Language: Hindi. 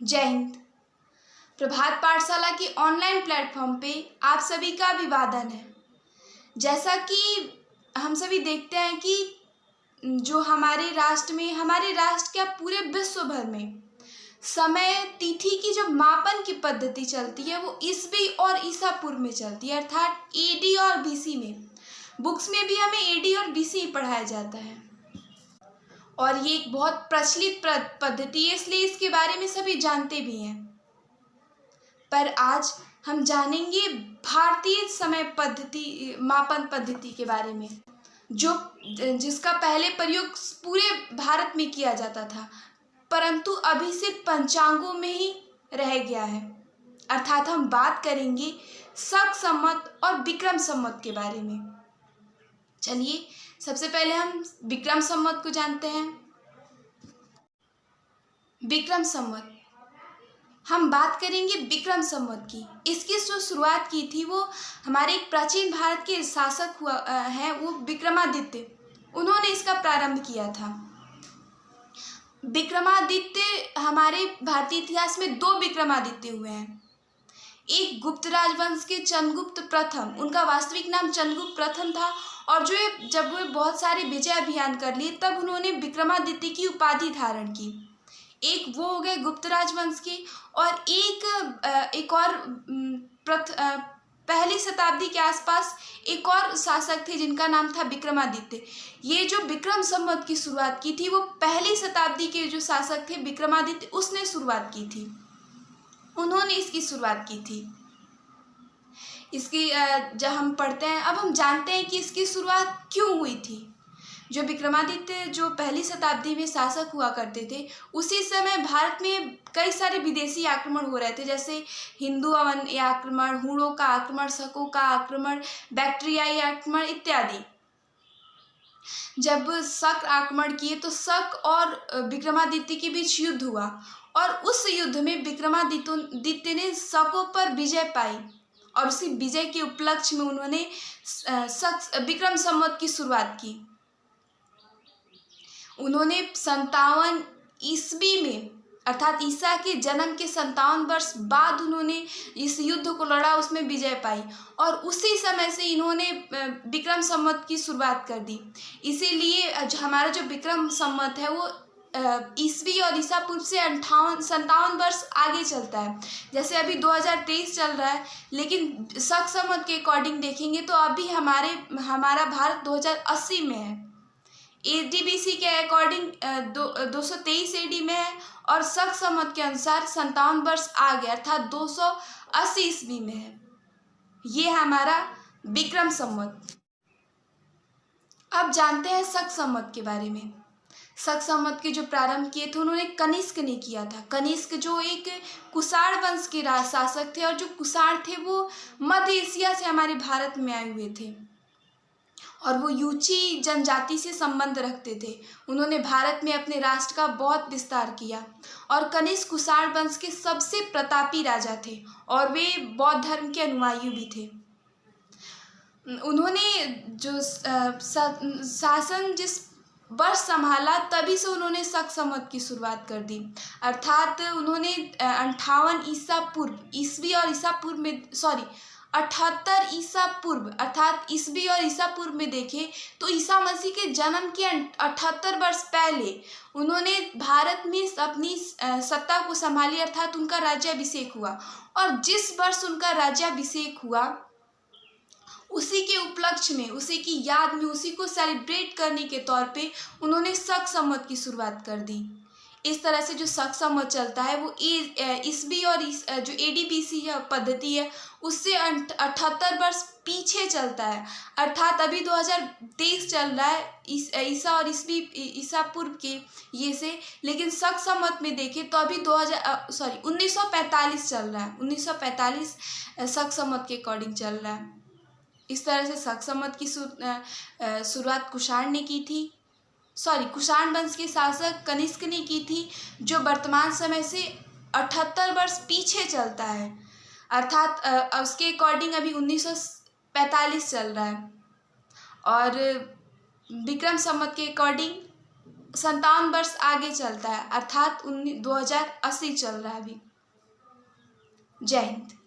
जय हिंद। प्रभात पाठशाला के ऑनलाइन प्लेटफॉर्म पे आप सभी का अभिवादन है। जैसा कि हम सभी देखते हैं कि जो हमारे राष्ट्र क्या पूरे विश्व भर में समय तिथि की जो मापन की पद्धति चलती है वो ईसवी और ईसा पूर्व में चलती है, अर्थात एडी और बीसी में। बुक्स में भी हमें एडी और बीसी पढ़ाया जाता है और ये एक बहुत प्रचलित पद्धति है, इसलिए इसके बारे में सभी जानते भी हैं। पर आज हम जानेंगे भारतीय समय पद्धति मापन पद्धति के बारे में, जिसका पहले प्रयोग पूरे भारत में किया जाता था, परंतु अभी सिर्फ पंचांगों में ही रह गया है। अर्थात हम बात करेंगे शक संवत और विक्रम संवत के बारे में। चलिए सबसे पहले हम विक्रम संवत को जानते हैं। विक्रम संवत, हम बात करेंगे विक्रम संवत की। इसकी जो शुरुआत की थी वो हमारे एक प्राचीन भारत के शासक हैं, वो विक्रमादित्य, उन्होंने इसका प्रारंभ किया था। विक्रमादित्य, हमारे भारतीय इतिहास में दो विक्रमादित्य हुए हैं। एक गुप्त राजवंश के चंद्रगुप्त प्रथम, उनका वास्तविक नाम चंद्रगुप्त प्रथम था, और जब वे बहुत सारे विजय अभियान कर लिए तब उन्होंने विक्रमादित्य की उपाधि धारण की। एक वो हो गए गुप्त राजवंश के, और एक और पहली शताब्दी के आसपास एक और शासक थे जिनका नाम था विक्रमादित्य। ये जो विक्रम संवत की शुरुआत की थी वो पहली शताब्दी के जो शासक थे विक्रमादित्य, उसने शुरुआत की थी, उन्होंने इसकी शुरुआत की थी। इसकी जब हम पढ़ते हैं, अब हम जानते हैं कि इसकी शुरुआत क्यों हुई थी। जो विक्रमादित्य जो पहली शताब्दी में शासक हुआ करते थे, उसी समय भारत में कई सारे विदेशी आक्रमण हो रहे थे, जैसे हिंदू आक्रमण, हूणों का आक्रमण, शकों का आक्रमण, बैक्ट्रियाई आक्रमण इत्यादि। जब शक आक्रमण किए तो शक और विक्रमादित्य के बीच युद्ध हुआ, और उस युद्ध में विक्रमादित्य ने शकों पर विजय पाई, और उसी विजय के उपलक्ष्य में उन्होंने विक्रम संवत की शुरुआत की। उन्होंने 57 ईस्वी में, अर्थात ईसा के जन्म के 57 वर्ष बाद उन्होंने इस युद्ध को लड़ा, उसमें विजय पाई, और उसी समय से इन्होंने विक्रम संवत की शुरुआत कर दी। इसीलिए हमारा जो विक्रम संवत है वो ईस्वी और ईसा पूर्व से 57 वर्ष आगे चलता है। जैसे अभी 2023 चल रहा है, लेकिन शक संवत के अकॉर्डिंग देखेंगे तो अभी हमारा भारत 2080 में है। AD-BC के अकॉर्डिंग 223 AD में है, और शक संवत के अनुसार 57 वर्ष आगे अर्थात 280 ईस्वी में है। ये हमारा विक्रम संवत। अब जानते हैं शक संवत के बारे में। शक संवत के जो प्रारंभ किए थे उन्होंने कनिष्क ने किया था। कनिष्क जो एक कुषाण वंश के शासक थे, और जो कुषाण थे वो मध्य एशिया से हमारे भारत में आए हुए थे, और वो यूची जनजाति से संबंध रखते थे। उन्होंने भारत में अपने राष्ट्र का बहुत विस्तार किया, और कनिष्क कुषाण वंश के सबसे प्रतापी राजा थे, और वे बौद्ध धर्म के अनुयायी भी थे। उन्होंने जो शासन जिस वर्ष संभाला तभी से उन्होंने शक संवत की शुरुआत कर दी, अर्थात उन्होंने 58 ईसा पूर्व, ईस्वी और ईसा पूर्व में 78 ईसा पूर्व, अर्थात ईस्वी और ईसा पूर्व में देखें तो ईसा मसीह के जन्म के 78 वर्ष पहले उन्होंने भारत में अपनी सत्ता को संभाली, अर्थात उनका राज्याभिषेक हुआ। और जिस वर्ष उनका राज्याभिषेक हुआ उसी के उपलक्ष्य में, उसी की याद में, उसी को सेलिब्रेट करने के तौर पे उन्होंने शक संवत की शुरुआत कर दी। इस तरह से जो शक संवत चलता है वो ईस्वी और जो AD-BC पद्धति है उससे 78 वर्ष पीछे चलता है, अर्थात अभी 2023 चल रहा है ईसा और ईसा पूर्व के ये से। लेकिन शक संवत में देखें तो अभी 1945 चल रहा है, 1945 शक संवत के अकॉर्डिंग चल रहा है। इस तरह से शक संवत की शुरुआत कुषाण ने की थी, कुषाण वंश के शासक कनिष्क ने की थी, जो वर्तमान समय से 78 वर्ष पीछे चलता है, अर्थात उसके अकॉर्डिंग अभी 1945 चल रहा है। और विक्रम संवत के अकॉर्डिंग 57 वर्ष आगे चलता है, अर्थात 2080 चल रहा है अभी। जय हिंद।